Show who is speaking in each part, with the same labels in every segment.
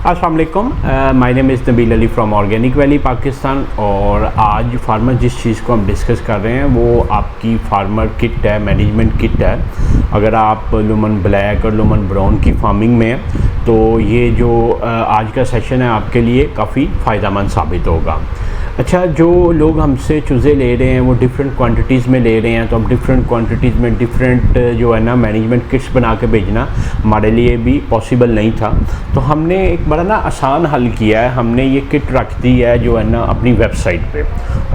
Speaker 1: अस्सलाम वालेकुम, my name is Nabeel Ali from organic valley Pakistan. और आज फार्मर जिस चीज़ को हम डिस्कस कर रहे हैं वो आपकी फार्मर किट है, मैनेजमेंट किट है। अगर आप लुमन ब्लैक और लुमन ब्राउन की फार्मिंग में हैं तो ये जो आज का सेशन है आपके लिए काफ़ी फ़ायदेमंद साबित होगा। अच्छा, जो लोग हमसे चूज़े ले रहे हैं वो डिफरेंट क्वांटिटीज़ में ले रहे हैं, तो अब डिफरेंट क्वांटिटीज़ में डिफरेंट जो है ना मैनेजमेंट किट्स बना के भेजना हमारे लिए भी पॉसिबल नहीं था। तो हमने एक बड़ा ना आसान हल किया है, हमने ये किट रख दी है जो है ना अपनी वेबसाइट पे,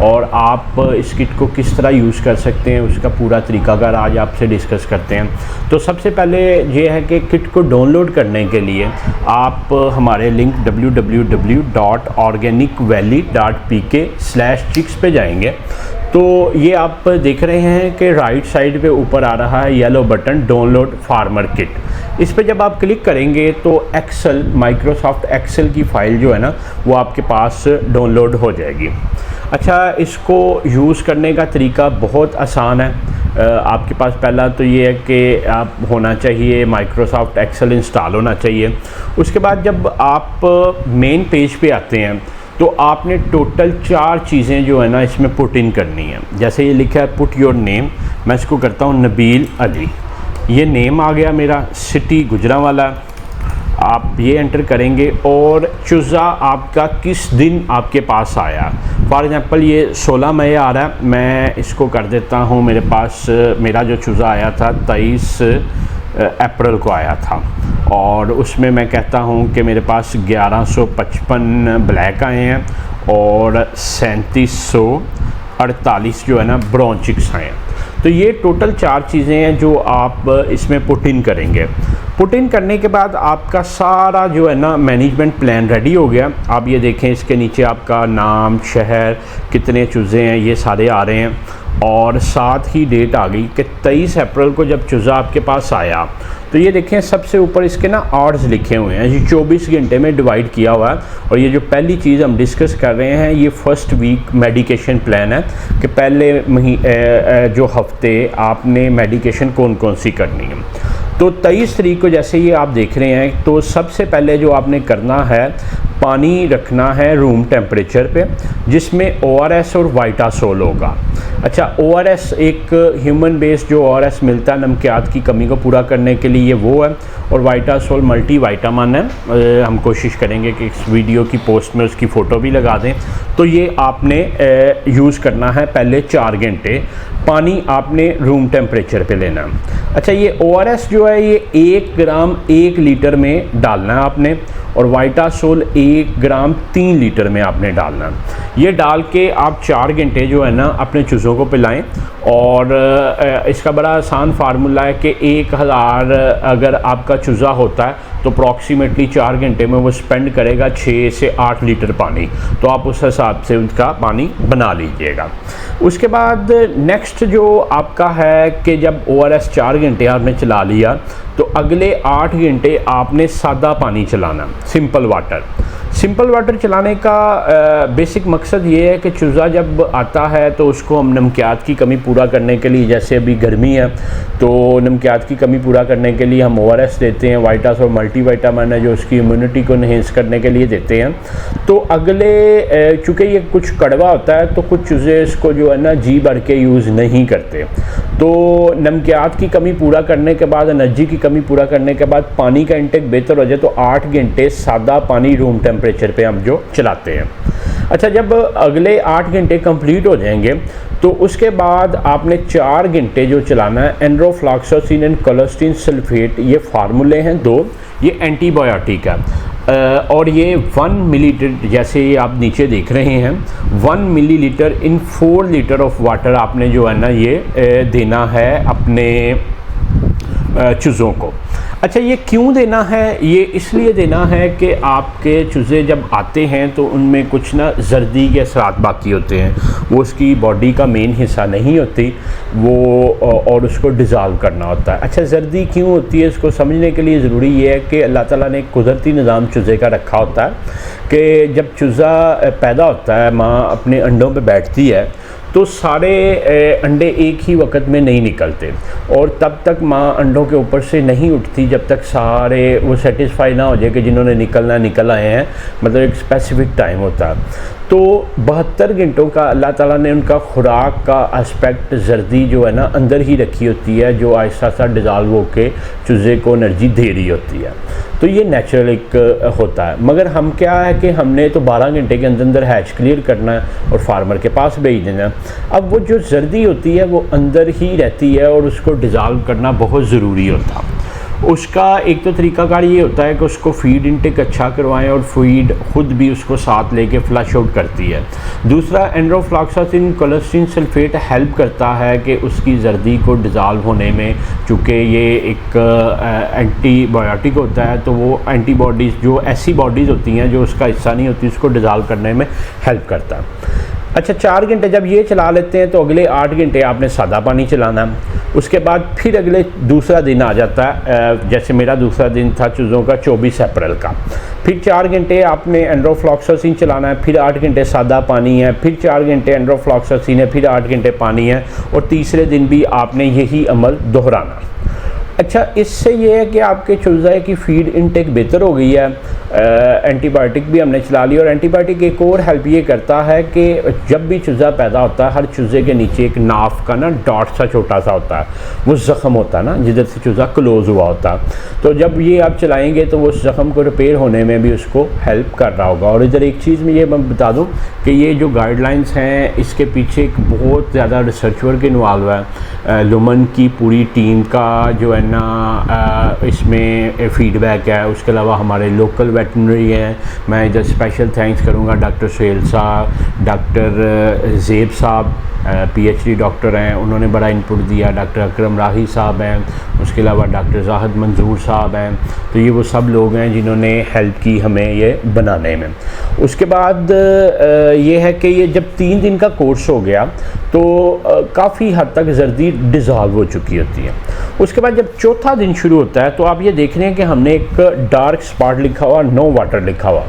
Speaker 1: और आप इस किट को किस तरह यूज़ कर सकते हैं उसका पूरा तरीकाकार आज आपसे डिस्कस करते हैं। तो सबसे पहले ये है कि किट को डाउनलोड करने के लिए आप हमारे लिंक www.organicvalley.pk/chicks पे जाएंगे। तो ये आप देख रहे हैं कि राइट साइड पे ऊपर आ रहा है yellow button download farmer kit. इस पे जब आप क्लिक करेंगे तो एक्सेल, माइक्रोसॉफ्ट एक्सेल की फ़ाइल जो है ना वो आपके पास डाउनलोड हो जाएगी। अच्छा, इसको यूज़ करने का तरीका बहुत आसान है। आपके पास पहला तो ये है कि आप होना चाहिए माइक्रोसॉफ्ट एक्सेल इंस्टॉल होना चाहिए। उसके बाद जब आप मेन पेज पे आते हैं तो आपने टोटल 4 चीज़ें जो है ना इसमें पुट इन करनी है। जैसे ये लिखा है पुट योर नेम, मैं इसको करता हूँ नबील अली। ये नेम आ गया मेरा, सिटी गुजरांवाला, आप ये एंटर करेंगे और चूज़ा आपका किस दिन आपके पास आया। फॉर एग्ज़ाम्पल ये 16 मई आ रहा है, मैं इसको कर देता हूँ, मेरे पास मेरा जो चूज़ा आया था 23 अप्रैल को आया था, और उसमें मैं कहता हूँ कि मेरे पास 1155 ब्लैक आए हैं और 3748 जो है ना ब्राउन चिक्स आए हैं। तो ये टोटल 4 चीज़ें हैं जो आप इसमें पुट इन करेंगे। पुट इन करने के बाद आपका सारा जो है ना मैनेजमेंट प्लान रेडी हो गया। आप ये देखें, इसके नीचे आपका नाम, शहर, कितने चूज़े हैं, ये सारे आ रहे हैं, और साथ ही डेट आ गई कि 23 अप्रैल को जब चूज़ा आपके पास आया। तो ये देखें सबसे ऊपर इसके ना आवर्स लिखे हुए हैं, ये 24 घंटे में डिवाइड किया हुआ है। और ये जो पहली चीज़ हम डिस्कस कर रहे हैं ये फर्स्ट वीक मेडिकेशन प्लान है कि पहले जो हफ्ते आपने मेडिकेशन कौन कौन सी करनी है। तो 23 तारीख को जैसे ये आप देख रहे हैं, तो सबसे पहले जो आपने करना है पानी रखना है रूम टेम्परेचर पे, जिसमें ORS और वाइटासोल होगा। अच्छा, ORS एक ह्यूमन बेस्ड जो ORS मिलता है नमकियात की कमी को पूरा करने के लिए वो है, और वाइटासोल मल्टी वाइटामिन है। हम कोशिश करेंगे कि इस वीडियो की पोस्ट में उसकी फ़ोटो भी लगा दें। तो ये आपने यूज़ करना है पहले 4 घंटे, पानी आपने रूम टेम्परेचर पे लेना। अच्छा, ये ORS जो है ये 1 ग्राम 1 लीटर में डालना है आपने, और वाइटासोल 1 ग्राम 3 लीटर में आपने डालना है। ये डाल के आप 4 घंटे जो है ना अपने चूज़ों को पिलाएं। और इसका बड़ा आसान फार्मूला है कि 1000 अगर आपका चूज़ा होता है तो अप्रॉक्सीमेटली 4 घंटे में वो स्पेंड करेगा 6 से 8 लीटर पानी। तो आप उस हिसाब से उसका पानी बना लीजिएगा। उसके बाद नेक्स्ट जो आपका है कि जब ORS 4 घंटे आपने चला लिया तो अगले 8 घंटे आपने सादा पानी चलाना, सिंपल वाटर। सिंपल वाटर चलाने का बेसिक मकसद ये है कि चूज़ा जब आता है तो उसको हम नमकियात की कमी पूरा करने के लिए, जैसे अभी गर्मी है तो नमकियात की कमी पूरा करने के लिए हम ORS देते हैं, वाइटास और मल्टी वाइटामिन है जो उसकी इम्यूनिटी को इन्हेंस करने के लिए देते हैं। तो अगले चूँकि ये कुछ कड़वा होता है तो कुछ चूज़े इसको जो है ना जी भर के यूज़ नहीं करते। तो नमकियात की कमी पूरा करने के बाद, एनर्जी की कमी पूरा करने के बाद पानी का इंटेक बेहतर हो जाए तो 8 घंटे सादा पानी रूम टेम्परेचर पे हम जो चलाते हैं। अच्छा, जब अगले 8 घंटे कंप्लीट हो जाएंगे तो उसके बाद आपने 4 घंटे जो चलाना है एंड्रोफ्लॉक्सासिन एंड कोलेस्टीन सल्फेट, ये फार्मूले हैं 2, ये एंटीबायोटिक है। और ये 1 मिलीलीटर, जैसे ये आप नीचे देख रहे हैं 1 millilitre in 4 litre of water आपने जो है ना ये देना है अपने चूज़ों को। अच्छा, ये क्यों देना है? ये इसलिए देना है कि आपके चूज़े जब आते हैं तो उनमें कुछ ना जर्दी के असरात बाकी होते हैं, वो उसकी बॉडी का मेन हिस्सा नहीं होती वो, और उसको डिज़ाल्व करना होता है। अच्छा, जर्दी क्यों होती है इसको समझने के लिए ज़रूरी ये है कि अल्लाह ताला ने एक कुदरती निज़ाम चूज़े का रखा होता है कि जब चूज़ा पैदा होता है, माँ अपने अंडों पे बैठती है तो सारे अंडे एक ही वक्त में नहीं निकलते, और तब तक माँ अंडों के ऊपर से नहीं उठती जब तक सारे वो सेटिस्फाई ना हो जाए कि जिन्होंने निकलना निकल आए हैं, मतलब एक स्पेसिफिक टाइम होता है। तो 72 घंटों का अल्लाह ताला ने उनका खुराक का एस्पेक्ट जर्दी जो है ना अंदर ही रखी होती है, जो आहिस्ता आहिस्ता डिज़ाल्व होके चूज़े को एनर्जी दे रही होती है। तो ये नेचुरल एक होता है। मगर हम क्या है कि हमने तो 12 घंटे के अंदर अंदर हैच क्लियर करना है और फार्मर के पास भेज देना है। अब वो जो जर्दी होती है वो अंदर ही रहती है और उसको डिज़ाल्व करना बहुत ज़रूरी होता है। उसका एक तो तरीकाकार ये होता है कि उसको फीड इनटेक अच्छा करवाएं और फीड खुद भी उसको साथ लेके फ्लश आउट करती है। दूसरा, एंड्रोफ्लॉक्सासिन कोलेस्ट्रीन सल्फेट हेल्प करता है कि उसकी जर्दी को डिज़ाल्व होने में, चूँकि ये एक एंटीबायोटिक होता है तो वो एंटीबॉडीज़ जो ऐसी बॉडीज़ होती हैं जो उसका हिस्सा नहीं होती उसको डिज़ाल्व करने में हेल्प करता है। अच्छा, 4 घंटे जब ये चला लेते हैं तो अगले 8 घंटे आपने सादा पानी चलाना है। उसके बाद फिर अगले दूसरा दिन आ जाता है, जैसे मेरा दूसरा दिन था चूज़ों का 24 अप्रैल का। फिर 4 घंटे आपने एंड्रोफ्लॉक्सासिन चलाना है, फिर 8 घंटे सादा पानी है, फिर 4 घंटे एंड्रोफ्लॉक्सासिन है, फिर 8 घंटे पानी है, और तीसरे दिन भी आपने यही अमल दोहराना। अच्छा, इससे ये है कि आपके चूज़े की फीड इनटेक बेहतर हो गई है। एंटीबायोटिक भी हमने चला ली, और एंटीबायोटिक एक और हेल्प ये करता है कि जब भी चूज़ा पैदा होता है हर चूज़े के नीचे एक नाफ का ना डॉट सा छोटा सा होता है, वो ज़ख़म होता है ना जिधर से चूज़ा क्लोज़ हुआ होता है। तो जब ये आप चलाएँगे तो वो उस ज़ख़म को रिपेयर होने में भी उसको हेल्प कर रहा होगा। और इधर एक चीज़ में ये मैं बता दूँ कि ये जो गाइडलाइंस हैं इसके पीछे एक बहुत ज़्यादा रिसर्च वर्क इन्वॉल्व है। लुमन की पूरी टीम का जो है ना इसमें फीडबैक है। उसके अलावा हमारे लोकल वेटनरी हैं, मैं इधर स्पेशल थैंक्स करूँगा डॉक्टर सुहेल साहब, डॉक्टर ज़ेब साहब PhD डॉक्टर हैं, उन्होंने बड़ा इनपुट दिया। डॉक्टर अकरम राही साहब हैं, उसके अलावा डॉक्टर जाहिद मंजूर साहब हैं। तो ये वो सब लोग हैं जिन्होंने हेल्प की हमें ये बनाने में। उसके बाद ये है कि ये जब 3 दिन का कोर्स हो गया तो काफ़ी हद तक जर्दी डिज़ॉल्व हो चुकी होती है। उसके बाद जब चौथा दिन शुरू होता है तो आप ये देख रहे हैं कि हमने एक डार्क स्पॉट लिखा हुआ, नो वाटर लिखा हुआ।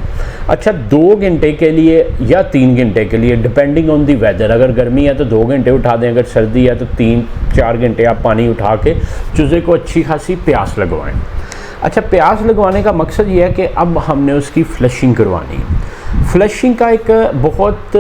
Speaker 1: अच्छा, 2 घंटे के लिए या 3 घंटे के लिए डिपेंडिंग ऑन दी वेदर, अगर गर्मी है तो 2 घंटे उठा दें, अगर सर्दी है तो 3-4 घंटे आप पानी उठा के चूज़े को अच्छी खासी प्यास लगवाएं। अच्छा, प्यास लगवाने का मकसद ये है कि अब हमने उसकी फ्लशिंग करवानी है। फ्लशिंग का एक बहुत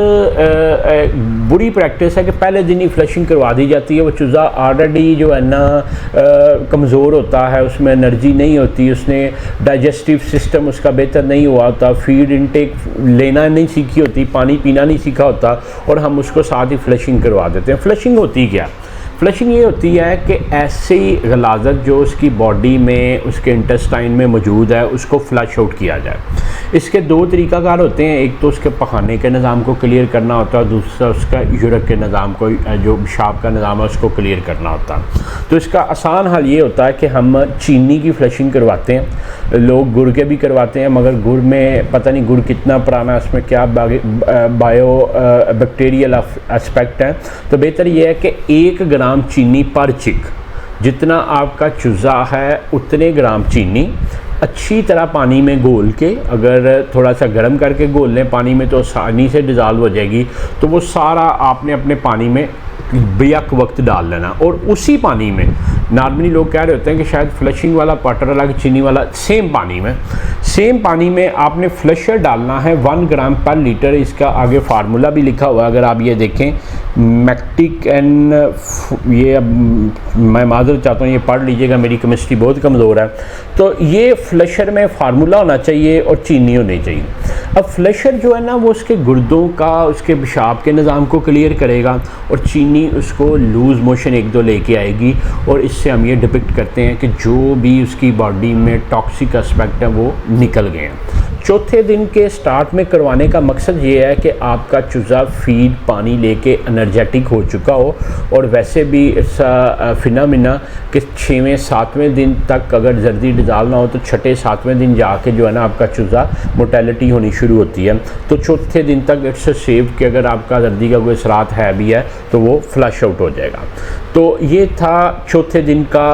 Speaker 1: बुरी प्रैक्टिस है कि पहले दिन ही फ्लशिंग करवा दी जाती है। वो चूज़ा ऑलरेडी जो है ना कमज़ोर होता है, उसमें एनर्जी नहीं होती, उसने डाइजेस्टिव सिस्टम उसका बेहतर नहीं हुआ होता, फीड इनटेक लेना नहीं सीखी होती, पानी पीना नहीं सीखा होता, और हम उसको साथ ही फ्लशिंग करवा देते हैं। फ्लशिंग होती क्या? फ्लशिंग ये होती है कि ऐसी गलाजत जो उसकी बॉडी में, उसके इंटेस्टाइन में मौजूद है, उसको फ्लश आउट किया जाए। इसके 2 तरीकाकार होते हैं, एक तो उसके पखाने के निज़ाम को क्लियर करना होता है, दूसरा उसका यूरिक के निज़ाम को, जो पेशाब का निज़ाम है उसको क्लियर करना होता है। तो इसका आसान हल ये होता है कि हम चीनी की फ्लशिंग करवाते हैं, लोग गुड़ के भी करवाते हैं, मगर गुड़ में पता नहीं गुड़ कितना पुराना, उसमें क्या बायो बैक्टीरियल एस्पेक्ट है। तो बेहतर ये है कि 1 ग्राम चीनी पर चिक, जितना आपका चूज़ा है उतने ग्राम चीनी अच्छी तरह पानी में घोल के, अगर थोड़ा सा गर्म करके घोल लें पानी में तो आसानी से डिज़ॉल्व हो जाएगी। तो वो सारा आपने अपने पानी में बेक वक्त डाल लेना, और उसी पानी में नॉर्मली लोग कह रहे होते हैं कि शायद फ्लशिंग वाला वाटर अलग, चीनी वाला, सेम पानी में आपने फ्लशर डालना है 1 ग्राम पर लीटर। इसका आगे फार्मूला भी लिखा हुआ है, अगर आप ये देखें मैक्टिक एंड, ये मैं माजरत चाहता हूँ ये पढ़ लीजिएगा, मेरी केमिस्ट्री बहुत कमज़ोर है। तो ये फ्लशर में फार्मूला होना चाहिए और चीनी होनी चाहिए। अब फ्लशर जो है ना वो उसके गुर्दों का, उसके पेशाब के निज़ाम को क्लियर करेगा, और चीनी उसको लूज़ मोशन 1-2 लेके आएगी, और इससे हम ये डिपिक्ट करते हैं कि जो भी उसकी बॉडी में टॉक्सिक एस्पेक्ट है वो निकल गए हैं। चौथे दिन के स्टार्ट में करवाने का मकसद ये है कि आपका चूज़ा फीड पानी लेके एनर्जेटिक हो चुका हो, और वैसे भी ऐसा फिनोमेना कि 6वें-7वें दिन तक अगर जल्दी डिज़ॉल्व ना हो तो 6ठे-7वें दिन जाके जो है ना आपका चूज़ा मोर्टेलिटी होनी शुरू होती है। तो चौथे दिन तक इट्स सेफ कि अगर आपका जल्दी का कोई असरात है भी है तो वो फ्लश आउट हो जाएगा। तो ये था चौथे दिन का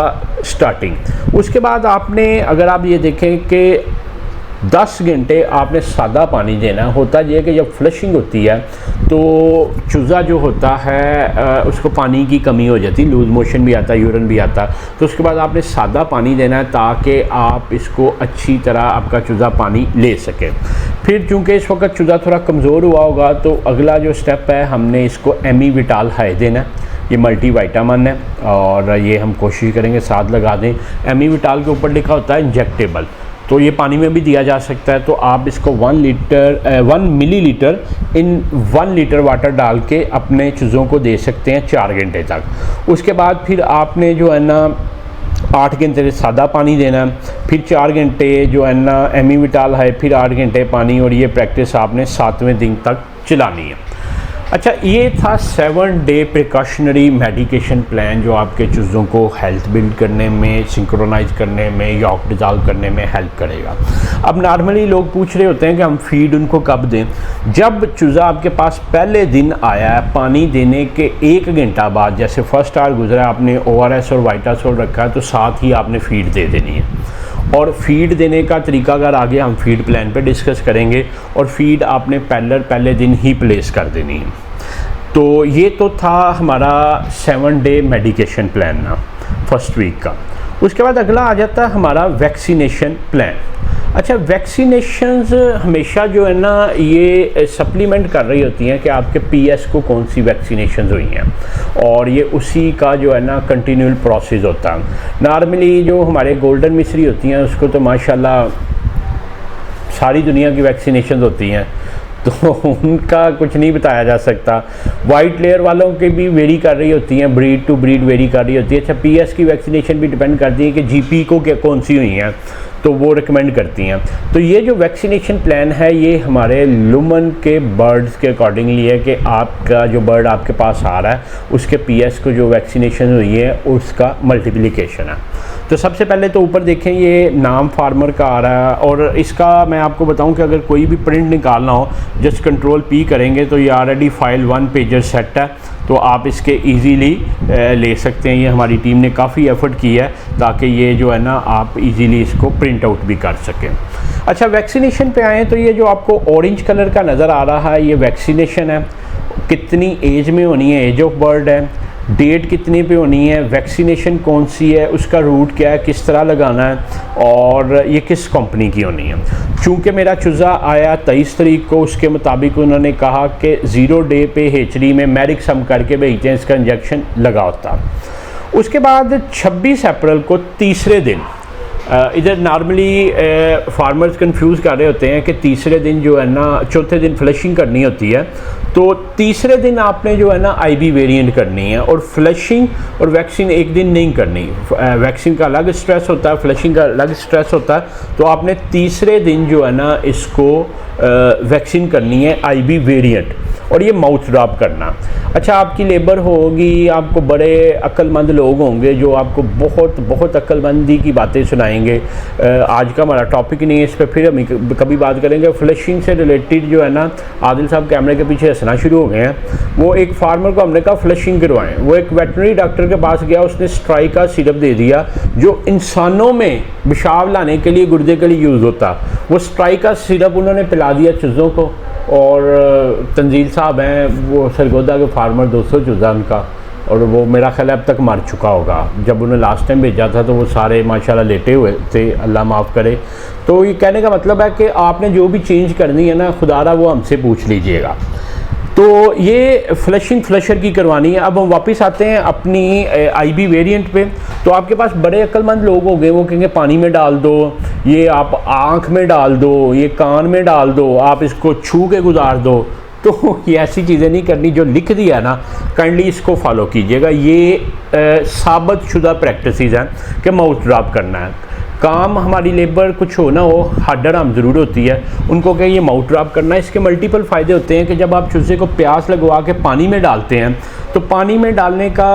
Speaker 1: स्टार्टिंग। उसके बाद आपने, अगर आप ये देखें कि 10 घंटे आपने सादा पानी देना। होता ये है कि जब फ्लशिंग होती है तो चूज़ा जो होता है उसको पानी की कमी हो जाती है, लूज मोशन भी आता है, यूरिन भी आता है, तो उसके बाद आपने सादा पानी देना है ताकि आप इसको अच्छी तरह आपका चूज़ा पानी ले सके। फिर चूँकि इस वक्त चूज़ा थोड़ा कमज़ोर हुआ होगा तो अगला जो स्टेप है हमने इसको एमी विटाल हाई देना है। ये मल्टी वाइटामिन है और ये हम कोशिश करेंगे साथ लगा दें। एमी विटाल के ऊपर लिखा होता है इंजेक्टेबल, तो ये पानी में भी दिया जा सकता है। तो आप इसको 1 मिलीलीटर इन 1 लीटर वाटर डाल के अपने चूज़ों को दे सकते हैं 4 घंटे तक। उसके बाद फिर आपने जो है ना 8 घंटे सादा पानी देना है, फिर 4 घंटे जो है ना एमी विटाल है, फिर 8 घंटे पानी, और ये प्रैक्टिस आपने 7वें दिन तक चलानी है। अच्छा, ये था 7 डे प्रिकॉशनरी मेडिकेशन प्लान जो आपके चूज़ों को हेल्थ बिल्ड करने में, सिंक्रोनाइज करने में, यॉक डिज़ॉल्व करने में हेल्प करेगा। अब नॉर्मली लोग पूछ रहे होते हैं कि हम फीड उनको कब दें। जब चूज़ा आपके पास पहले दिन आया है, पानी देने के 1 घंटा बाद, जैसे फर्स्ट आवर गुजरा, आपने ORS और वाइटासोल रखा है, तो साथ ही आपने फीड दे देनी है। और फीड देने का तरीका अगर आगे हम फीड प्लान पे डिस्कस करेंगे, और फीड आपने पहले दिन ही प्लेस कर देनी है। तो ये तो था हमारा 7 डे मेडिकेशन प्लान ना फर्स्ट वीक का। उसके बाद अगला आ जाता है हमारा वैक्सीनेशन प्लान। अच्छा, वैक्सीनेशंस हमेशा जो है ना ये सप्लीमेंट कर रही होती हैं कि आपके PS को कौन सी वैक्सीनेशंस हुई हैं, और ये उसी का जो है ना कंटिन्यूअल प्रोसेस होता है। नॉर्मली जो हमारे गोल्डन मिश्री होती हैं उसको तो माशाल्लाह सारी दुनिया की वैक्सीनेशंस होती हैं, तो उनका कुछ नहीं बताया जा सकता। वाइट लेयर वालों के भी वेरी कर रही होती हैं, ब्रीड टू ब्रीड वेरी कर रही होती है। अच्छा, PS की वैक्सीनेशन भी डिपेंड करती है कि GP को क्या कौन सी हुई हैं, तो वो रिकमेंड करती हैं। तो ये जो वैक्सीनेशन प्लान है ये हमारे लुमन के बर्ड्स के अकॉर्डिंगली है कि आपका जो बर्ड आपके पास आ रहा है उसके PS को जो वैक्सीनेशन हुई है उसका मल्टीप्लिकेशन है। तो सबसे पहले तो ऊपर देखें, ये नाम फार्मर का आ रहा है, और इसका मैं आपको बताऊं कि अगर कोई भी प्रिंट निकालना हो जस्ट कंट्रोल P करेंगे तो ये ऑलरेडी फाइल 1 पेजर सेट है, तो आप इसके इजीली ले सकते हैं। ये हमारी टीम ने काफ़ी एफर्ट किया है ताकि ये जो है ना आप इजीली इसको प्रिंट आउट भी कर सकें। अच्छा, वैक्सीनेशन पे आएँ तो ये जो आपको ऑरेंज कलर का नज़र आ रहा है ये वैक्सीनेशन है। कितनी एज में होनी है, एज ऑफ बर्ड है, डेट कितने पे होनी है, वैक्सीनेशन कौन सी है, उसका रूट क्या है, किस तरह लगाना है, और ये किस कंपनी की होनी है। चूँकि मेरा चूज़ा आया 23 तारीख को, उसके मुताबिक उन्होंने कहा कि 0 डे पे हेचरी में मैरिक्स हम करके भेजते हैं, इसका इंजेक्शन लगा होता। उसके बाद 26 अप्रैल को तीसरे दिन इधर नॉर्मली फार्मर्स कंफ्यूज कर रहे होते हैं कि तीसरे दिन जो है ना, चौथे दिन फ्लशिंग करनी होती है, तो तीसरे दिन आपने जो है ना IB वेरिएंट करनी है, और फ्लशिंग और वैक्सीन एक दिन नहीं करनी। वैक्सीन का अलग स्ट्रेस होता है, फ्लशिंग का अलग स्ट्रेस होता है, तो आपने तीसरे दिन जो है ना इसको वैक्सीन करनी है IB वेरिएंट, और ये माउथ ड्रॉप करना। अच्छा, आपकी लेबर होगी, आपको बड़े अक्लमंद लोग होंगे जो आपको बहुत अक्लमंदी की बातें सुनाएंगे। आज का हमारा टॉपिक नहीं है, इस पर फिर हम कभी बात करेंगे। फ्लशिंग से रिलेटेड जो है ना, आदिल साहब कैमरे के पीछे हंसना शुरू हो गए हैं। वो एक फार्मर को हमने कहा फ्लशिंग करवाएं, वो एक वेटनरी डॉक्टर के पास गया, उसने स्ट्राइका सिरप दे दिया जो इंसानों में पेशाब लाने के लिए, गुर्दे के लिए यूज़ होता। वो स्ट्राइका सिरप उन्होंने पिला दिया चूज़ों को, और तंजील साहब हैं वो सरगोदा के फार्मर, 200 चूज़ा उनका, और वो मेरा ख्याल अब तक मर चुका होगा। जब उन्हें लास्ट टाइम भेजा था तो वो सारे माशाल्लाह लेटे हुए थे, अल्लाह माफ़ करे। तो ये कहने का मतलब है कि आपने जो भी चेंज करनी है ना, खुदारा वो हमसे पूछ लीजिएगा। तो ये फ्लशिंग फ्लशर की करवानी है। अब हम वापस आते हैं अपनी IB वेरिएंट पे। तो आपके पास बड़े अक्लमंद लोग हो गए, वो कहेंगे पानी में डाल दो, ये आप आँख में डाल दो, ये कान में डाल दो, आप इसको छू के गुजार दो। तो ये ऐसी चीज़ें नहीं करनी, जो लिख दिया ना काइंडली इसको फॉलो कीजिएगा। ये साबित शुदा प्रैक्टिसेस हैं कि माउथ ड्रॉप करना है। काम हमारी लेबर कुछ हो ना हो, हार्डर हम ज़रूर होती है, उनको क्या ये माउथ ड्रॉप करना है। इसके मल्टीपल फ़ायदे होते हैं कि जब आप चूज़े को प्यास लगवा के पानी में डालते हैं तो तो पानी में डालने का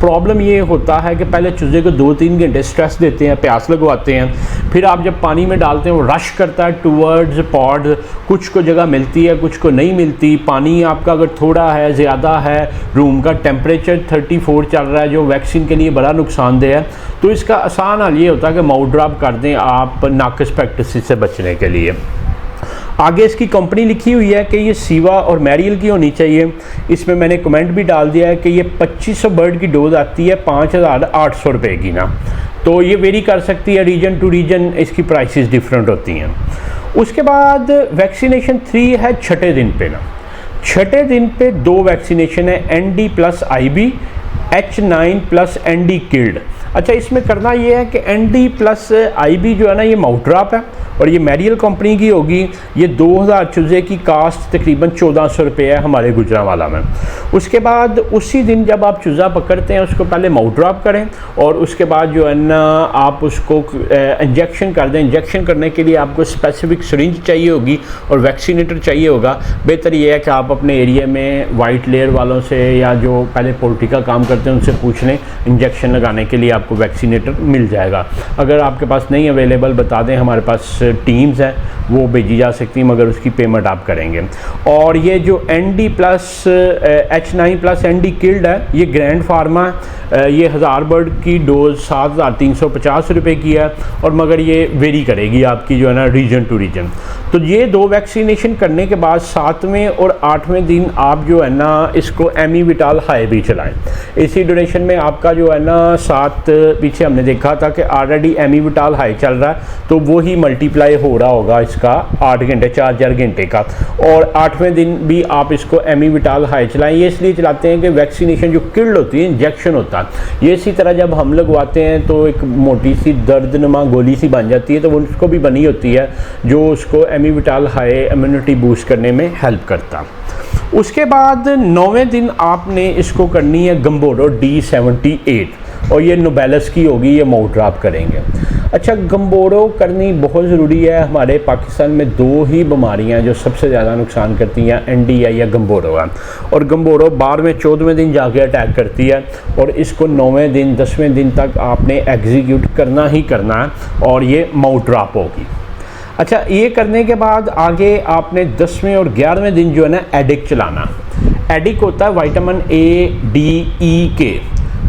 Speaker 1: प्रॉब्लम ये होता है कि पहले चूज़े को 2-3 घंटे स्ट्रेस देते हैं, प्यास लगवाते हैं, फिर आप जब पानी में डालते हैं वो रश करता है टूवर्ड्स पॉड, कुछ को जगह मिलती है कुछ को नहीं मिलती। पानी आपका अगर थोड़ा है ज़्यादा है, रूम का टेम्परेचर 34 चल रहा है जो वैक्सीन के लिए बड़ा नुकसानदेह है, तो इसका आसान हल ये होता है कि माउथ ड्रॉप कर दें आप नाकस पैक्टिस से बचने के लिए। आगे इसकी कंपनी लिखी हुई है कि ये सीवा और मैरियल की होनी चाहिए। इसमें मैंने कमेंट भी डाल दिया है कि ये 2500 बर्ड की डोज आती है 5800 रुपये की ना, तो ये वेरी कर सकती है रीजन टू रीजन, इसकी प्राइसेस डिफरेंट होती हैं। उसके बाद वैक्सीनेशन 3 है छठे दिन पे ना, छठे दिन पे 2 वैक्सीनेशन है, ND plus IB, H9 plus ND killed. अच्छा, इसमें करना ये है कि ND प्लस IB जो है ना ये माउथ ड्रॉप है और ये मैरियल कंपनी की होगी। ये 2000 चूज़े की कास्ट तकरीबन 1400 रुपये है हमारे गुजरांवाला में। उसके बाद उसी दिन जब आप चूज़ा पकड़ते हैं उसको पहले माउथ ड्रॉप करें और उसके बाद जो है ना आप उसको इंजेक्शन कर दें। इंजेक्शन करने के लिए आपको स्पेसिफिक सिरिंज चाहिए होगी और वैक्सीनेटर चाहिए होगा। बेहतर ये है कि आप अपने एरिया में वाइट लेयर वालों से या जो पहले पोल्ट्री का काम करते हैं उनसे पूछ लें, इंजेक्शन लगाने के लिए आपको वैक्सीनेटर मिल जाएगा। अगर आपके पास नहीं अवेलेबल बता दें, हमारे पास टीम्स हैं वो भेजी जा सकती हैं, मगर उसकी पेमेंट आप करेंगे। और ये जो ND plus H9 plus ND killed है ये ग्रैंड फार्मा, ये 1000 बर्ड की डोज 7350 रुपये की है और मगर ये वेरी करेगी आपकी जो है ना रीजन टू रीजन। तो ये 2 वैक्सीनेशन करने के बाद 7वें और 8वें दिन आप जो है ना इसको एमीविटाल हाई भी चलाएं। इसी ड्यूरेशन में आपका जो है ना 7 पीछे हमने देखा था कि ऑलरेडी एमीविटाल हाई चल रहा है, तो वो ही मल्टीप्लाई हो रहा होगा इसका 8 घंटे 4 घंटे का। और 8वें दिन भी आप इसको एमीविटाल हाई चलाएं। ये इसलिए चलाते हैं कि वैक्सीनेशन जो किल्ड होती है, इंजेक्शन होता है, ये इसी तरह जब हम लगवाते हैं तो एक मोटी सी दर्दनुमा गोली सी बन जाती है, तो वो उसको भी बनी होती है जो उसको एमीविटाल हाई इम्यूनिटी बूस्ट करने में हेल्प करता। उसके बाद 9वें दिन आपने इसको करनी है गम्बोरो D78 और ये नोबेलस की होगी, ये माउथ ड्रॉप करेंगे। अच्छा, गम्बोरो करनी बहुत ज़रूरी है। हमारे पाकिस्तान में 2 ही बीमारियां जो सबसे ज़्यादा नुकसान करती हैं, NDI या गम्बोरो है। और गम्बोरो 12वें-14वें दिन जाके अटैक करती है और इसको 9वें दिन 10वें दिन तक आपने एग्जीक्यूट करना ही करना है और ये माउथ ड्रॉप होगी। अच्छा, ये करने के बाद आगे आपने 10वें और 11वें दिन जो है ना एडिक चलाना। एडिक होता है vitamin A, D, E, K,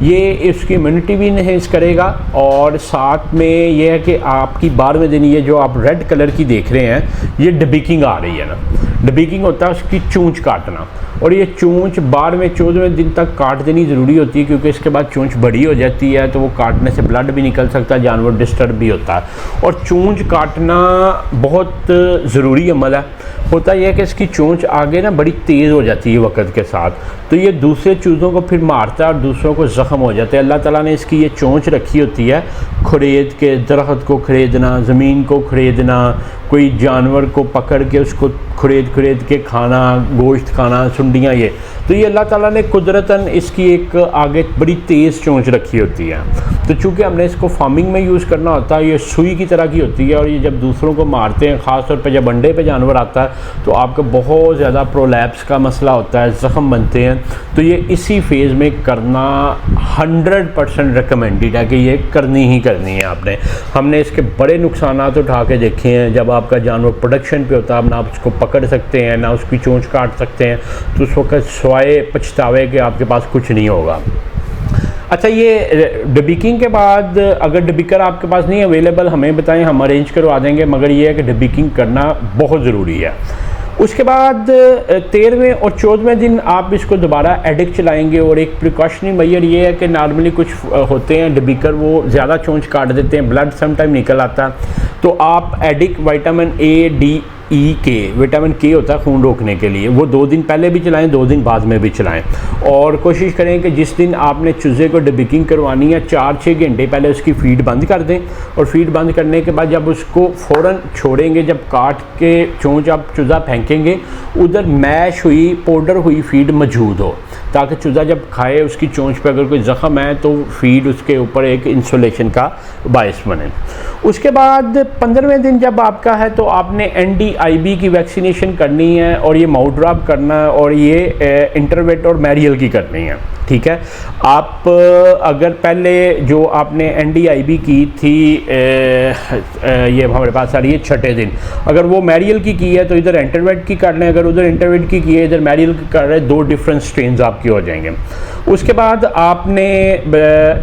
Speaker 1: ये इसकी इम्यूनिटी भी इन्हेंस करेगा। और साथ में ये है कि आपकी 12वें दिन ये जो आप रेड कलर की देख रहे हैं ये डबिकिंग आ रही है ना, डबिकिंग होता है उसकी चूंच काटना, और ये चूंच 12वें-14वें दिन तक काट देनी ज़रूरी होती है क्योंकि इसके बाद चूंच बड़ी हो जाती है तो वो काटने से ब्लड भी निकल सकता है, जानवर डिस्टर्ब भी होता है। और चूंच काटना बहुत ज़रूरी अमल है। होता यह है कि इसकी चोंच आगे ना बड़ी तेज़ हो जाती है वक़्त के साथ, तो ये दूसरे चूज़ों को फिर मारता है और दूसरों को ज़ख्म हो जाते हैं। अल्लाह ताला ने इसकी ये चोंच रखी होती है, खुरेद के दरख्त को खरीदना, ज़मीन को खरीदना, कोई जानवर को पकड़ के उसको खुरेद के खाना, गोश्त खाना, सुंडियाँ, ये तो ये अल्लाह ताला ने कुदरतन इसकी एक आगे बड़ी तेज़ चोंच रखी होती है। तो चूँकि हमने इसको फार्मिंग में यूज़ करना होता है, ये सुई की तरह की होती है और ये जब दूसरों को मारते हैं, ख़ास तौर पे जब अंडे पे जानवर आता है तो आपका बहुत ज़्यादा प्रोलैप्स का मसला होता है, ज़ख्म बनते हैं। तो ये इसी फेज़ में करना 100% रिकमेंडेड है कि ये करनी ही करनी है आपने। हमने इसके बड़े नुकसान उठा के देखे हैं। जब आपका जानवर प्रोडक्शन पे होता है, आप ना उसको पकड़ सकते हैं ना उसकी चोंच काट सकते हैं, तो उस वक्त स्वाए पछतावे के आपके पास कुछ नहीं होगा। अच्छा, ये डबिकिंग के बाद अगर डबिकर आपके पास नहीं अवेलेबल, हमें बताएं, हम अरेंज करवा देंगे, मगर ये है कि डबिकिंग करना बहुत ज़रूरी है। उसके बाद 13वें और 14वें दिन आप इसको दोबारा एडिक चलाएंगे। और एक प्रिकॉशनरी मेजर ये है कि नॉर्मली कुछ होते हैं डबिकर, वो ज़्यादा चोंच काट देते हैं, ब्लड समटाइम निकल आता है, तो आप edict vitamin A, D, E, K, vitamin K होता है खून रोकने के लिए, वो 2 दिन पहले भी चलाएं, 2 दिन बाद में भी चलाएं। और कोशिश करें कि जिस दिन आपने चूज़े को डबिकिंग करवानी है 4-6 घंटे पहले उसकी फीड बंद कर दें। और फीड बंद करने के बाद जब उसको फ़ौरन छोड़ेंगे, जब काट के चोंच आप चूज़ा फेंकेंगे, उधर मैश हुई पाउडर हुई फीड मौजूद हो, ताकि चूज़ा जब खाए उसकी चोंच पे अगर कोई ज़ख़म है तो फीड उसके ऊपर एक इंसुलेशन का बायस बने। उसके बाद 15वें दिन जब आपका है तो आपने ND आईबी की वैक्सीनेशन करनी है और ये माउथ ड्रॉप करना है और ये इंटरवेट और मैरियल की करनी है, ठीक है। आप अगर पहले जो आपने एनडीआईबी की थी ये हमारे पास आ रही है छठे दिन, अगर वो मैरियल की है तो इधर इंटरवेट की कर लें, अगर उधर इंटरवेट की है इधर मैरियल की कर रहे हैं, 2 डिफरेंट स्ट्रेन्स आपके हो जाएंगे। उसके बाद आपने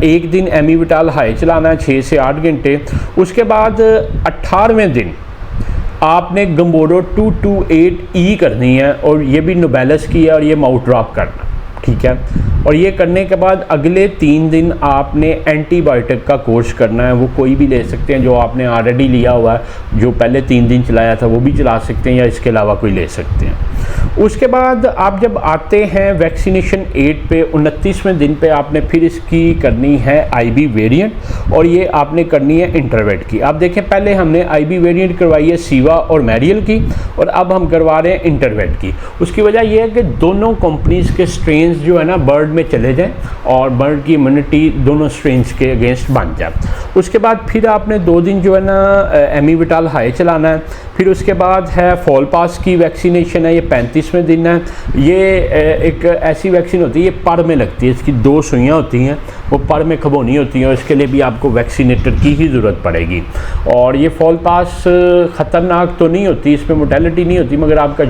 Speaker 1: एक दिन एमीविटाल हाई चलाना है 6 से 8 घंटे। उसके बाद 18वें दिन आपने गम्बोरो 228E करनी है और ये भी नोबेलस की है और ये माउथ ड्रॉप करना, ठीक है। और ये करने के बाद अगले 3 दिन आपने एंटीबायोटिक का कोर्स करना है, वो कोई भी ले सकते हैं जो आपने ऑलरेडी लिया हुआ है, जो पहले 3 दिन चलाया था वो भी चला सकते हैं या इसके अलावा कोई ले सकते हैं। उसके बाद आप जब आते हैं वैक्सीनेशन 8 पे 29वें दिन पे आपने फिर इसकी करनी है आईबी वेरिएंट और ये आपने करनी है इंटरवेट की। आप देखें पहले हमने आईबी वेरिएंट करवाई है सीवा और मैरियल की और अब हम करवा रहे हैं इंटरवेट की। उसकी वजह यह है कि दोनों कंपनीज़ के स्ट्रेन्स जो है ना बर्ड में चले जाएं और बर्ड की इम्यूनिटी दोनों स्ट्रेन्स के अगेंस्ट बन जाए। उसके बाद फिर आपने 2 दिन जो है ना एमीविटाल हाई चलाना है। फिर उसके बाद है फॉल पास की वैक्सीनेशन है, ये 35वें दिन है। ये एक ऐसी वैक्सीन होती है, ये पर में लगती है, इसकी 2 सुइयाँ होती हैं, वो पर में खबोनी होती हैं और इसके लिए भी आपको वैक्सीनेटर की ही ज़रूरत पड़ेगी। और ये फॉल पास ख़तरनाक तो नहीं होती, इसमें मोर्टेलिटी नहीं होती, मगर आपका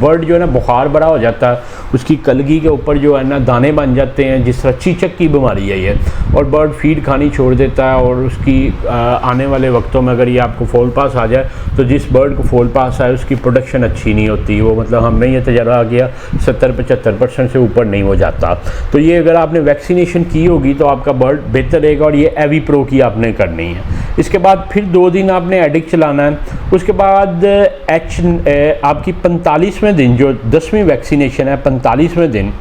Speaker 1: बर्ड जो है ना बुखार बड़ा हो जाता है, उसकी कलगी के ऊपर जो है ना दाने बन जाते हैं, जिस तरह चीचक की बीमारी है ये, और बर्ड फीड खानी छोड़ देता है और उसकी आने वाले वक्तों में अगर ये आपको फॉल पास आ जाए तो जिस बर्ड को फॉल पास आए उसकी प्रोडक्शन अच्छी नहीं होती, वो मतलब हमने ये तजर्बा आ गया 70-75% से ऊपर नहीं हो जाता। तो ये अगर आपने वैक्सीनेशन की होगी तो आपका बर्ड बेहतर रहेगा और ये एवी प्रो की आपने करनी है। इसके बाद फिर 2 दिन आपने एडिक चलाना है। उसके बाद आपकी 45वें दिन जो 10वीं वैक्सीनेशन है 45वें दिन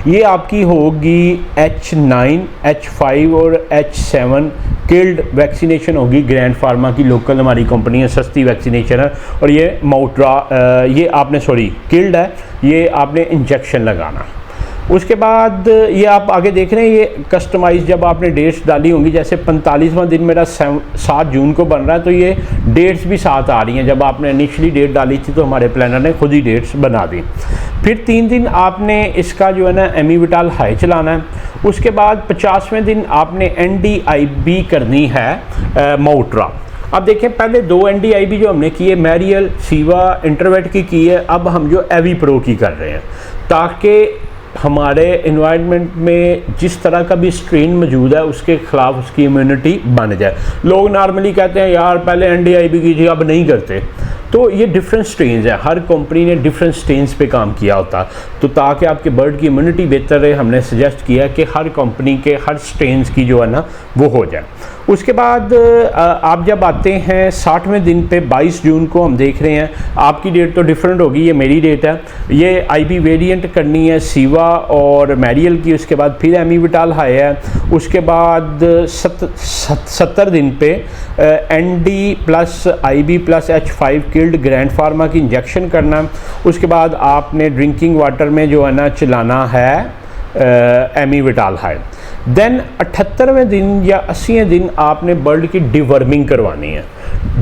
Speaker 1: ये आपकी होगी H9, H5 और H7 किल्ड वैक्सीनेशन होगी। ग्रैंड फार्मा की लोकल हमारी कंपनी है, सस्ती वैक्सीनेशन है और ये ये आपने किल्ड है, ये आपने इंजेक्शन लगाना। उसके बाद ये आप आगे देख रहे हैं ये कस्टमाइज जब आपने डेट्स डाली होंगी, जैसे 45वां दिन मेरा 7 जून को बन रहा है तो ये डेट्स भी साथ आ रही हैं। जब आपने इनिशियली डेट डाली थी तो हमारे प्लानर ने खुद ही डेट्स बना दी। फिर 3 दिन आपने इसका जो है ना एमीविटाल हाई चलाना है। उसके बाद 50वें दिन आपने NDIB करनी है माउथ ड्रॉप। अब देखें पहले 2 NDIB जो हमने की है मैरियल सीवा इंटरवेट की है, अब हम जो एवी प्रो की कर रहे हैं ताकि हमारे इन्वायरमेंट में जिस तरह का भी स्ट्रेन मौजूद है उसके ख़िलाफ़ उसकी इम्यूनिटी बन जाए। लोग नॉर्मली कहते हैं यार पहले NDIB की थी अब नहीं करते, तो ये डिफरेंट स्ट्रेन्स है, हर कंपनी ने डिफरेंट स्ट्रेन्स पे काम किया होता, तो ताकि आपके बर्ड की इम्यूनिटी बेहतर रहे हमने सजेस्ट किया कि हर कंपनी के हर स्ट्रेन्स की जो है ना वो हो जाए। उसके बाद आप जब आते हैं 60वें दिन पे 22 जून को हम देख रहे हैं, आपकी डेट तो डिफरेंट होगी, ये मेरी डेट है। ये आईबी वेरिएंट करनी है सीवा और मैरियल की। उसके बाद फिर एमीविटाल हाई है। उसके बाद 70 दिन पे ND plus IB plus H5 killed grand pharma की इंजेक्शन करना। उसके बाद आपने ड्रिंकिंग वाटर में जो है ना चलाना है एमीविटाल हाई। देन 78वें दिन या 80वें दिन आपने बर्ड की डिवर्मिंग करवानी है।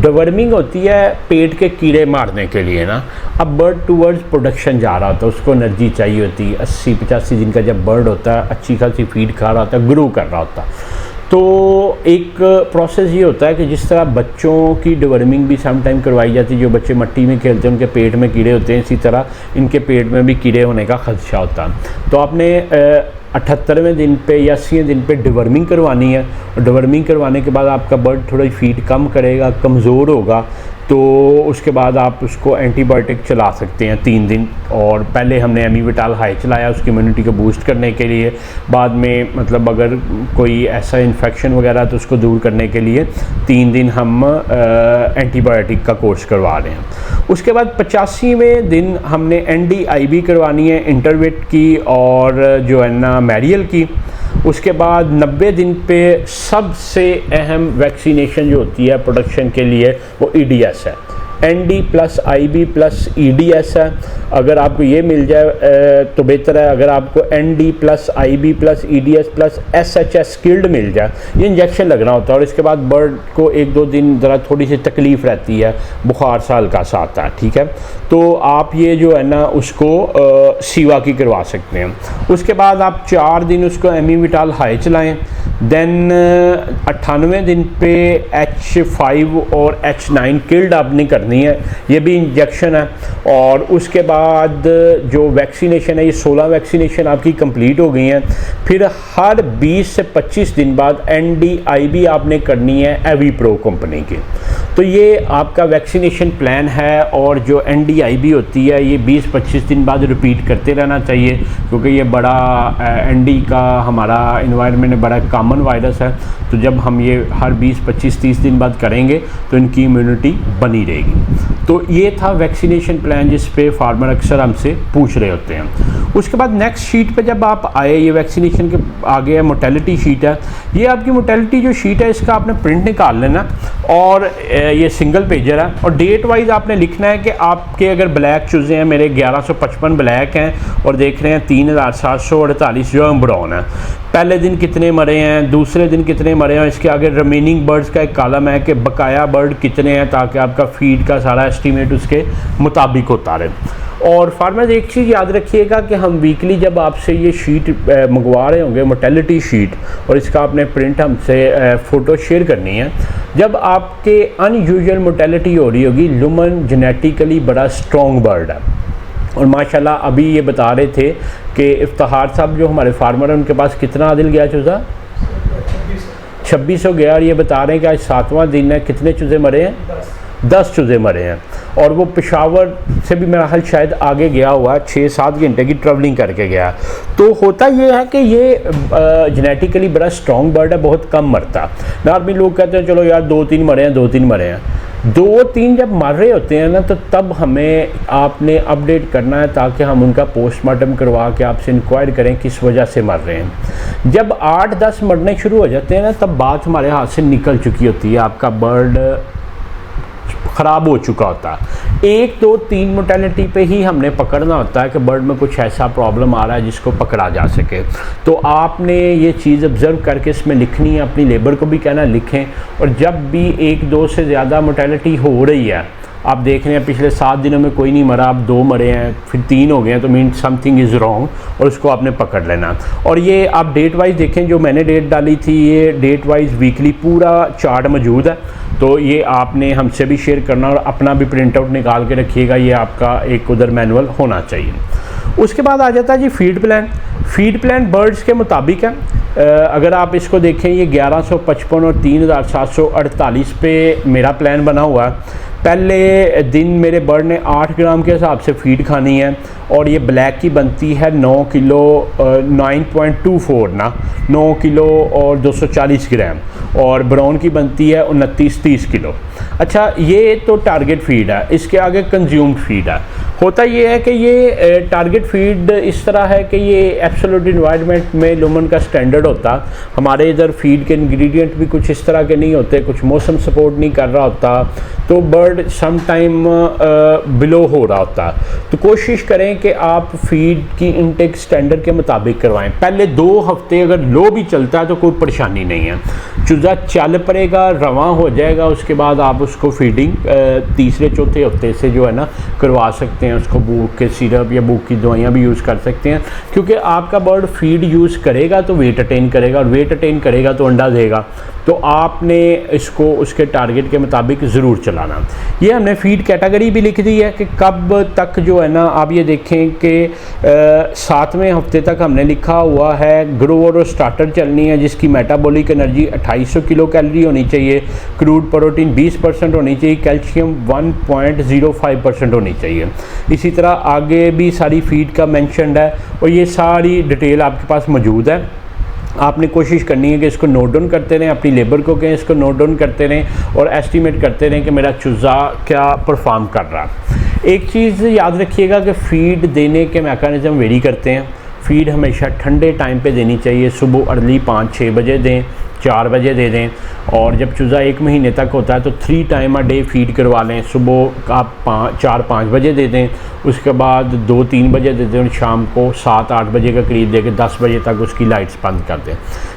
Speaker 1: डिवर्मिंग होती है पेट के कीड़े मारने के लिए ना। अब बर्ड टूवर्ड्स प्रोडक्शन जा रहा होता है, उसको एनर्जी चाहिए होती है। 80-85 दिन का जब बर्ड होता है अच्छी खासी फीड खा रहा होता है, ग्रो कर रहा होता है, तो एक प्रोसेस ये होता है कि जिस तरह बच्चों की डिवर्मिंग भी सम टाइम करवाई जाती है, जो बच्चे मट्टी में खेलते हैं उनके पेट में कीड़े होते हैं, इसी तरह इनके पेट में भी कीड़े होने का खदशा होता है। तो आपने 78वें दिन पे या 80वें दिन पे डिवर्मिंग करवानी है। और डिवर्मिंग करवाने के बाद आपका बर्ड थोड़ा फीड कम करेगा, कमज़ोर होगा, तो उसके बाद आप उसको एंटीबायोटिक चला सकते हैं 3 दिन। और पहले हमने एमीविटाल हाई चलाया उसकी इम्यूनिटी को बूस्ट करने के लिए, बाद में मतलब अगर कोई ऐसा इन्फेक्शन वगैरह तो उसको दूर करने के लिए 3 दिन हम एंटीबायोटिक का कोर्स करवा रहे हैं। उसके बाद 85वें दिन हमने NDIB करवानी है इंटरवेट की और जो है ना मैरियल की। उसके बाद 90 दिन पे सबसे अहम वैक्सीनेशन जो होती है प्रोडक्शन के लिए वो EDS है। ND plus IB plus EDS है, अगर आपको ये मिल जाए तो बेहतर है। अगर आपको ND plus IB plus EDS plus SHS skilled मिल जाए, ये इंजेक्शन लगना होता है और इसके बाद बर्ड को 1-2 दिन ज़रा थोड़ी सी तकलीफ़ रहती है, बुखार सा हल्का सा आता है, ठीक है। तो आप ये जो है ना उसको सीवा की करवा सकते हैं। उसके बाद आप 4 दिन उसको एमीविटाल हाई चलाएं, देन 98 दिन पे H5 और H9 किल्ड आपने करनी है, ये भी इंजेक्शन है। और उसके बाद जो वैक्सीनेशन है, ये 16 वैक्सीनेशन आपकी कंप्लीट हो गई हैं। फिर हर 20 से 25 दिन बाद ND-IB आपने करनी है एवीप्रो कंपनी की। तो ये आपका वैक्सीनेशन प्लान है और जो ND-IB होती है ये 20-25 दिन बाद रिपीट करते रहना चाहिए, क्योंकि ये बड़ा ND का हमारा इन्वायरमेंट में बड़ा कॉमन वायरस है। तो जब हम ये हर 20-25-30 दिन बाद करेंगे तो इनकी इम्यूनिटी बनी रहेगी। तो ये था वैक्सीनेशन प्लान जिस पे फार्मर अक्सर हमसे पूछ रहे होते हैं। उसके बाद नेक्स्ट शीट पे जब आप आए, ये वैक्सीनेशन के आगे है मोर्टेलिटी शीट है। ये आपकी मोर्टेलिटी जो शीट है इसका आपने प्रिंट निकाल लेना और ये सिंगल पेजर है और डेट वाइज आपने लिखना है कि आपके अगर ब्लैक चूज़े हैं, मेरे 1155 ब्लैक हैं और देख रहे हैं 3748 जो ब्राउन है। पहले दिन कितने मरे हैं, दूसरे दिन कितने मरे हैं, इसके आगे रिमेनिंग बर्ड्स का एक कॉलम है कि बकाया बर्ड कितने हैं, ताकि आपका फीड का सारा एस्टीमेट उसके मुताबिक होता रहे। और फार्मर्स एक चीज़ याद रखिएगा कि हम वीकली जब आपसे ये शीट मंगवा रहे होंगे मोर्टेलिटी शीट, और इसका आपने प्रिंट हमसे फ़ोटो शेयर करनी है, जब आपके अनयूजुअल मोर्टेलिटी हो रही होगी, लुमन जेनेटिकली बड़ा स्ट्रॉन्ग बर्ड है। और माशाल्लाह अभी ये बता रहे थे कि इफ्तिखार साहब जो हमारे फार्मर हैं उनके पास कितना आदिल गया चूज़ा 2600 गया, और ये बता रहे हैं कि आज 7वां दिन है, कितने चूज़े मरे हैं 10 चूज़े मरे हैं। और वो पेशावर से भी मेरा हाल शायद आगे गया हुआ, 6-7 घंटे की ट्रैवलिंग करके गया। तो होता ये है कि ये जेनेटिकली बड़ा स्ट्रॉन्ग बर्ड है, बहुत कम मरता। नॉर्मली लोग कहते हैं चलो यार 2-3 मरे हैं, 2-3 मरे हैं। 2-3 जब मर रहे होते हैं ना, तो तब हमें आपने अपडेट करना है ताकि हम उनका पोस्टमार्टम करवा के आपसे इंक्वायर करें किस वजह से मर रहे हैं। जब 8-10 मरने शुरू हो जाते हैं ना, तब बात हमारे हाथ से निकल चुकी होती है, आपका बर्ड ख़राब हो चुका होता है। 1-2-3 मोर्टेलिटी पे ही हमने पकड़ना होता है कि बर्ड में कुछ ऐसा प्रॉब्लम आ रहा है जिसको पकड़ा जा सके। तो आपने ये चीज़ ऑब्ज़र्व करके इसमें लिखनी है, अपनी लेबर को भी कहना लिखें। और जब भी 1-2 से ज़्यादा मोर्टेलिटी हो रही है, आप देख रहे हैं पिछले 7 दिनों में कोई नहीं मरा, आप 2 मरे हैं, फिर 3 हो गए हैं, तो मीन समथिंग इज़ रॉन्ग, और उसको आपने पकड़ लेना। और ये आप डेट वाइज देखें, जो मैंने डेट डाली थी ये डेट वाइज वीकली पूरा चार्ट मौजूद है, तो ये आपने हमसे भी शेयर करना और अपना भी प्रिंट आउट निकाल के रखिएगा, ये आपका एक उधर मैनुअल होना चाहिए। उसके बाद आ जाता है जी feed plan. Feed plan birds के मुताबिक है। अगर आप इसको देखें, ये 1155 और 3748 पे मेरा प्लान बना हुआ है। पहले दिन मेरे बर्ड ने 8 ग्राम के हिसाब से फीड खानी है, और ये ब्लैक की बनती है 9 किलो 9.24 ना 9 किलो और 240 ग्राम, और ब्राउन की बनती है 29-30 किलो। अच्छा, ये तो टारगेट फीड है, इसके आगे कंज्यूम्ड फीड है। होता ये है कि ये टारगेट फीड इस तरह है कि ये एब्सोल्यूट इन्वायरमेंट में लुमन का स्टैंडर्ड होता। हमारे इधर फीड के इंग्रेडिएंट भी कुछ इस तरह के नहीं होते, कुछ मौसम सपोर्ट नहीं कर रहा होता, तो बर्ड सम टाइम बिलो हो रहा होता। तो कोशिश करें कि आप फीड की इनटेक स्टैंडर्ड के मुताबिक करवाएं। पहले 2 हफ्ते अगर लो भी चलता है तो कोई परेशानी नहीं है, चूज़ा चल पड़ेगा, रवां हो जाएगा, उसके बाद आप उसको फीडिंग 3-4 हफ्ते से जो है ना करवा सकते हैं। उसको भूख के सिरप या भूख की दवाइयाँ भी यूज़ कर सकते हैं, क्योंकि आपका बर्ड फीड यूज़ करेगा तो वेट अटेन करेगा, और वेट अटेन करेगा तो अंडा देगा। तो आपने इसको उसके टारगेट के मुताबिक ज़रूर चलाना। ये हमने फीड कैटेगरी भी लिख दी है कि कब तक जो है ना, आप ये देखें कि 7वें हफ्ते तक हमने लिखा हुआ है ग्रोवर और स्टार्टर चलनी है, जिसकी मेटाबॉलिक एनर्जी 2800 किलो कैलोरी होनी चाहिए, क्रूड प्रोटीन 20% होनी चाहिए, कैल्शियम 1.05% होनी चाहिए। इसी तरह आगे भी सारी फीड का मेंशन्ड है, और ये सारी डिटेल आपके पास मौजूद है। आपने कोशिश करनी है कि इसको नोट डाउन करते रहें, अपनी लेबर को कहें इसको नोट डाउन करते रहें, और एस्टिमेट करते रहें कि मेरा चूज़ा क्या परफॉर्म कर रहा है। एक चीज़ याद रखिएगा कि फ़ीड देने के मैकेनिज़्म वेरी करते हैं। फ़ीड हमेशा ठंडे टाइम पे देनी चाहिए, सुबह अर्ली 5-6 बजे दें, 4 बजे दे दें। और जब चूज़ा 1 महीने तक होता है तो 3 टाइम अ डे फीड करवा लें। सुबह आप 4-5 बजे दे दें, उसके बाद 2-3 बजे दे दें और शाम को 7-8 बजे के करीब दे के 10 बजे तक उसकी लाइट्स बंद कर दें।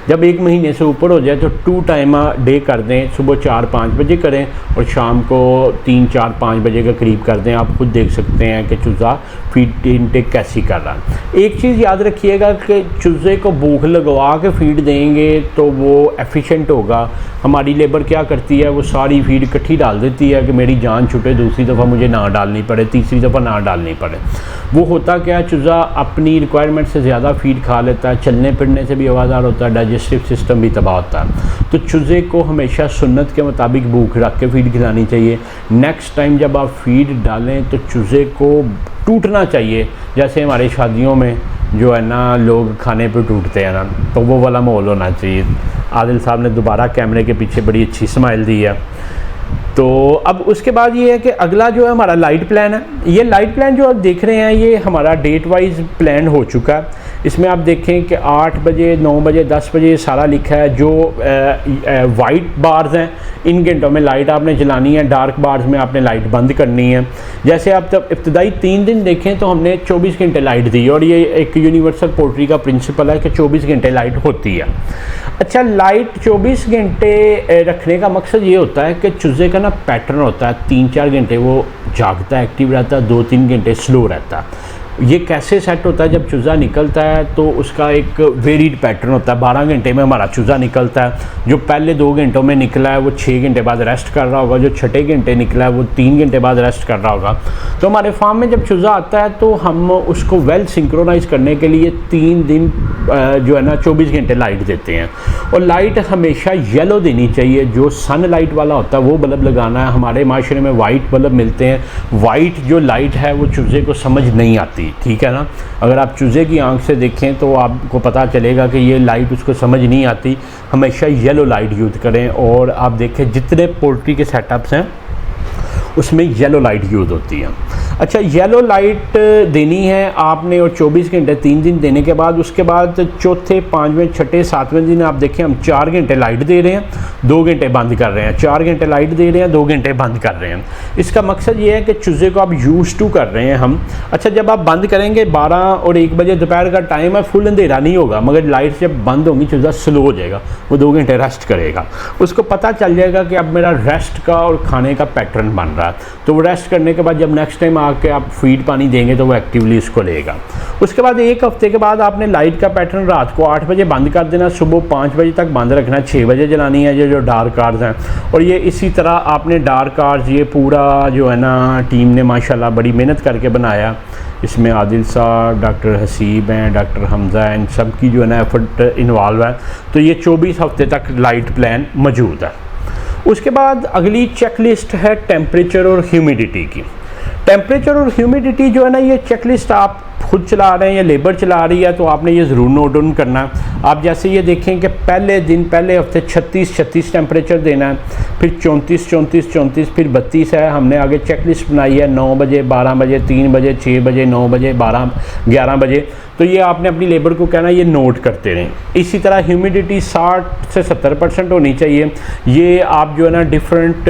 Speaker 1: जब 1 महीने से ऊपर हो जाए तो 2 टाइम अ डे कर दें, सुबह 4-5 बजे करें और शाम को 3-4-5 बजे के करीब कर दें। आप खुद देख सकते हैं कि चूज़ा फीड इनटेक कैसी कर रहा है। एक चीज़ याद रखिएगा कि चूज़े को भूख लगवा के फीड देंगे तो वो एफिशिएंट होगा। हमारी लेबर क्या करती है, वो सारी फीड इकट्ठी डाल देती है कि मेरी जान छूटे, दूसरी दफ़ा मुझे ना डालनी पड़े, तीसरी दफ़ा ना डालनी पड़े। वो होता क्या है, चूज़ा अपनी रिक्वायरमेंट से ज़्यादा फीड खा लेता है, चलने फिरने से भी आवाज़ार होता है, डाइजेस्टिव सिस्टम भी तबाह होता है। तो चूज़े को हमेशा सुन्नत के मुताबिक भूख रख के फीड खिलानी चाहिए। नेक्स्ट टाइम जब आप फीड डालें तो चूज़े को टूटना चाहिए, जैसे हमारे शादियों में जो है ना लोग खाने पे टूटते हैं ना, तो वो वाला माहौल होना चाहिए। आदिल साहब ने दोबारा कैमरे के पीछे बड़ी अच्छी स्माइल दी है। तो अब उसके बाद ये है कि अगला जो है हमारा लाइट प्लान है। ये लाइट प्लान जो आप देख रहे हैं ये हमारा डेट वाइज प्लान हो चुका है। इसमें आप देखें कि 8 बजे, 9 बजे, 10 बजे सारा लिखा है। जो वाइट बार्स हैं इन घंटों में लाइट आपने जलानी है, डार्क बार्स में आपने लाइट बंद करनी है। जैसे आप तब इब्तदाई 3 दिन देखें तो हमने 24 घंटे लाइट दी और ये एक यूनिवर्सल पोल्ट्री का प्रिंसिपल है कि 24 घंटे लाइट होती है। अच्छा, लाइट 24 घंटे रखने का मकसद ये होता है कि चूज़े का ना पैटर्न होता है, 3-4 घंटे वो जागता है, एक्टिव रहता है, 2-3 घंटे स्लो रहता है। ये कैसे सेट होता है, जब चूज़ा निकलता है तो उसका एक वेरीड पैटर्न होता है। 12 घंटे में हमारा चूज़ा निकलता है। जो पहले 2 घंटों में निकला है वो 6 घंटे बाद रेस्ट कर रहा होगा, जो छठे घंटे निकला है वो 3 घंटे बाद रेस्ट कर रहा होगा। तो हमारे फार्म में जब चूज़ा आता है तो हम उसको वेल सिंक्रोनाइज करने के लिए 3 दिन जो है ना 24 घंटे लाइट देते हैं। और लाइट हमेशा येलो देनी चाहिए, जो सन लाइट वाला होता है वो बल्ब लगाना है। हमारे माशरे में वाइट बल्ब मिलते हैं, वाइट जो लाइट है वो चूज़े को समझ नहीं आती, ठीक है ना। अगर आप चूज़े की आंख से देखें तो आपको पता चलेगा कि ये लाइट उसको समझ नहीं आती। हमेशा येलो लाइट यूज़ करें। और आप देखें जितने पोल्ट्री के सेटअप्स हैं उसमें येलो लाइट यूज़ होती है। अच्छा, येलो लाइट देनी है आपने और 24 घंटे 3 दिन देने के बाद उसके बाद चौथे, 5वें, छठे, 7वें दिन आप देखें हम 4 घंटे लाइट दे रहे हैं, 2 घंटे बंद कर रहे हैं, 4 घंटे लाइट दे रहे हैं, 2 घंटे बंद कर रहे हैं। इसका मकसद ये है कि चूज़े को आप यूज़ टू कर रहे हैं हम। अच्छा, जब आप बंद करेंगे 12 और 1 बजे दोपहर का टाइम है, फुल अंधेरा नहीं होगा, मगर लाइट जब बंद होंगी चूज़ा स्लो हो जाएगा, वो 2 घंटे रेस्ट करेगा। उसको पता चल जाएगा कि अब मेरा रेस्ट का और खाने का पैटर्न बन रहा है। तो वो रेस्ट करने के बाद जब नेक्स्ट टाइम आके आप फीड पानी देंगे तो वो एक्टिवली इसको लेगा। उसके बाद 1 हफ्ते के बाद आपने लाइट का पैटर्न रात को 8 बजे बंद कर देना, सुबह 5 बजे तक बंद रखना, 6 बजे जलानी है ये जो डार्क कार्स हैं। और ये इसी तरह आपने डार्क कार्स ये पूरा जो है ना टीम ने माशाल्लाह बड़ी मेहनत करके बनाया। इसमें आदिल साहब, डॉक्टर हसीब हैं, डॉक्टर हमज़ा हैं, इन सब की जो है ना एफर्ट इन्वॉल्व है। तो ये 24 हफ्ते तक लाइट प्लान मौजूद है। उसके बाद अगली चेकलिस्ट है टेम्परेचर और ह्यूमिडिटी की। टेम्परेचर और ह्यूमिडिटी जो है ना ये चेकलिस्ट आप खुद चला रहे हैं या लेबर चला रही है तो आपने ये ज़रूर नोट डाउन करना है। आप जैसे ये देखें कि पहले दिन, पहले हफ्ते 36 टेम्परेचर देना है, फिर 34, फिर 32 है। हमने आगे चेकलिस्ट बनाई है 9 बजे, 12 बजे, 3 बजे, 6 बजे, 9 बजे, 12, 11 बजे। तो ये आपने अपनी लेबर को कहना ये नोट करते रहें। इसी तरह ह्यूमिडिटी 60 से 70% होनी चाहिए। ये आप जो है ना डिफरेंट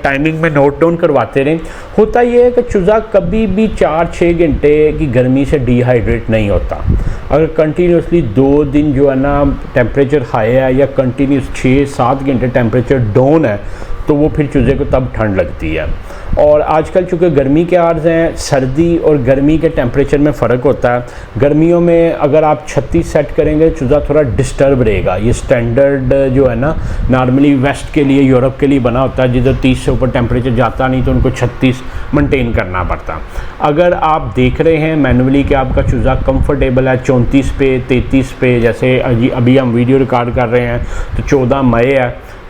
Speaker 1: टाइमिंग में नोट डाउन करवाते रहें। होता ये है कि चूज़ा कभी भी 4-6 घंटे की गर्मी से डिहाइड्रेट नहीं होता। अगर कंटिन्यूसली 2 दिन जो है ना टेम्परेचर हाई है या कंटिन्यूस 6-7 घंटे टेम्परेचर डाउन है तो वो फिर चूज़े को तब ठंड लगती है। और आजकल चूँकि गर्मी के आर्ज हैं, सर्दी और गर्मी के टेम्परेचर में फ़र्क होता है। गर्मियों में अगर आप 36 सेट करेंगे चूज़ा थोड़ा डिस्टर्ब रहेगा। ये स्टैंडर्ड जो है ना नॉर्मली वेस्ट के लिए, यूरोप के लिए बना होता है, जिधर 30 से ऊपर टेम्परेचर जाता नहीं तो उनको 36 मेंटेन करना पड़ता। अगर आप देख रहे हैं मैनुअली कि आपका चूज़ा कंफर्टेबल है 34 पे, 33 पे, जैसे अभी हम वीडियो रिकॉर्ड कर रहे हैं तो 14 मई है,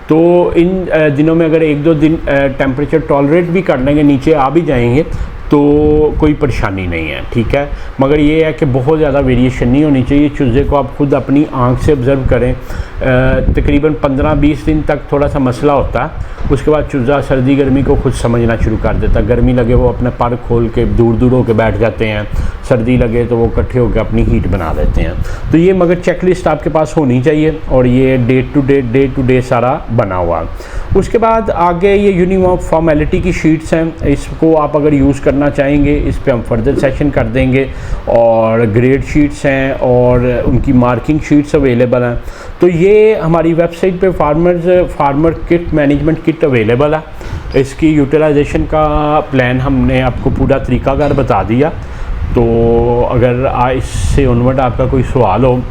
Speaker 1: तो इन दिनों में अगर 1-2 दिन टेम्परेचर टॉलरेट भी कर लेंगे, नीचे आ भी जाएंगे, तो कोई परेशानी नहीं है, ठीक है। मगर ये है कि बहुत ज़्यादा वेरिएशन नहीं होनी चाहिए। चूज़े को आप खुद अपनी आंख से ऑब्ज़र्व करें, तकरीबन 15-20 दिन तक थोड़ा सा मसला होता है, उसके बाद चूज़ा सर्दी गर्मी को खुद समझना शुरू कर देता है। गर्मी लगे वो अपने पर खोल के दूर दूर होकर बैठ जाते हैं, सर्दी लगे तो वो इकट्ठे होकर अपनी हीट बना देते हैं। तो ये मगर चेकलिस्ट आपके पास होनी चाहिए और ये डे टू डे सारा बना हुआ। उसके बाद आगे ये यूनिफॉर्म फॉर्मेलिटी की शीट्स हैं, इसको आप अगर यूज़ करना चाहेंगे इस पे हम फर्दर सेशन कर देंगे। और ग्रेड शीट्स हैं और उनकी मार्किंग शीट्स अवेलेबल हैं। तो ये हमारी वेबसाइट पे farmer kit management kit available है। इसकी यूटिलाइजेशन का प्लान हमने आपको पूरा तरीकाकार बता दिया। तो अगर इससे ऑनवर्ड आपका कोई सवाल हो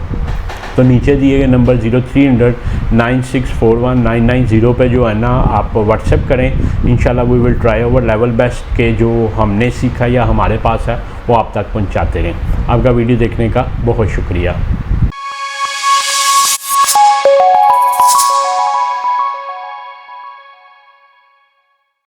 Speaker 1: तो नीचे दिए गए नंबर 0300964199 पे जो है ना आप व्हाट्सएप करें। इंशाल्लाह we will try our level best के जो हमने सीखा या हमारे पास है वो आप तक पहुंचाते रहें। आपका वीडियो देखने का बहुत शुक्रिया।